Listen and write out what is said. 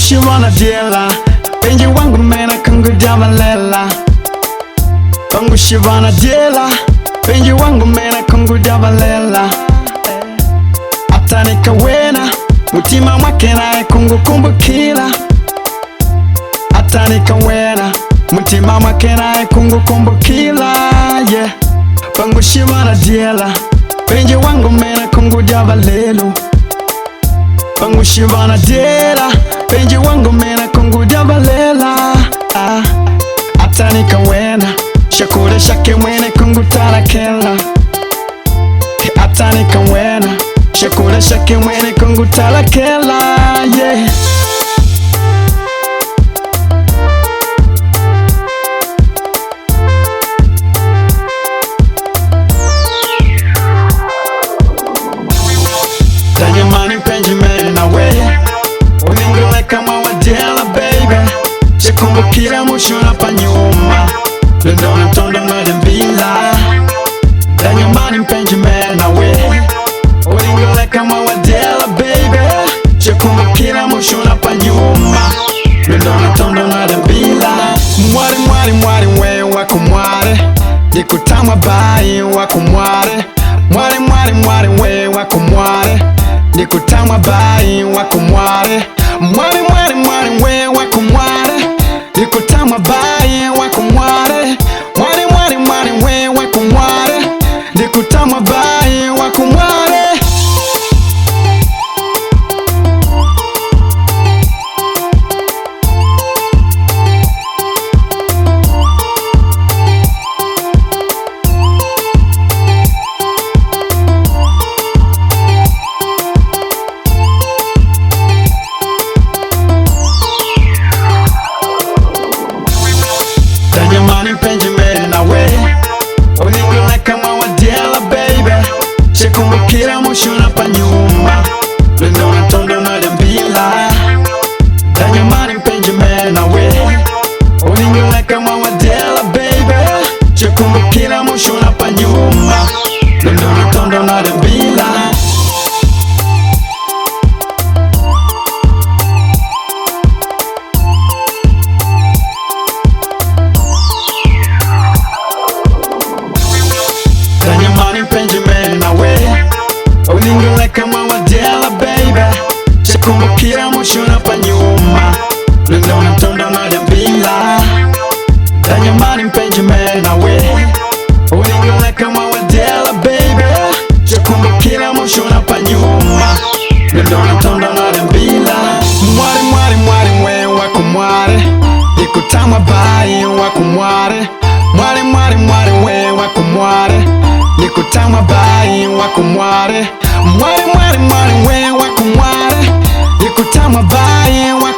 Shivana diela penji wangu mena kungu davalela. Bangu shivana diela penji wangu mena kungu davalela. Atanika wena mutima mwake nae kungu kumbukila. Atanika wena mutima mwake nae kungu kumbukila, yeah. Bangu shivana diela penji wangu mena kungu davalela. Bangu shivana diela penji wangu mena kungu davalela. Atanika wena shakure shake mwene kungu tarakela. Atanika wena shakure shake mwene kungu tarakela, yeah. Danyamani penji mena we uningole kama wadela baby. Shikumbukira mushuna pa nyuma Londona tondo madambila. Danyamani penji mena we uningole kama wadela baby. Shikumbukira mushuna pa nyuma Londona tondo madambila. Mwari mwari mwari we wakumware Nikutama bayi wakumware. Mwari mwari mwari we wakumware Nikutama bayi wakumware. Mwari mwari mwari we wakumware Nikutama bayi wakumware. Mwari mwari mwari we wakumware Nikutama bayi wakumware. Danyamani penji mena we uningole kama wadela baby. Shikumbukira mushuna pa nyuma Londona tondo madambila. Danyamani penji mena we uningole kama wadela baby. Shikumbukira mushuna pa nyuma Londona tondo madambila. Danyamani penji mena we uningole kama wadela baby. Shikumbukira mushuna pa nyuma Londona tondo madambila. Danyamani penji mena we uningole kama wadela baby. Shikumbukira mushuna pa nyuma Londona tondo madambila. Mwari mwari mwari we wakumware Nikutama bayi wakumware. Mwari mwari mwari we wakumware Nikutama bayi wakumware. Mwari mwari mwari we wakumware Nikutama bayi wakumware.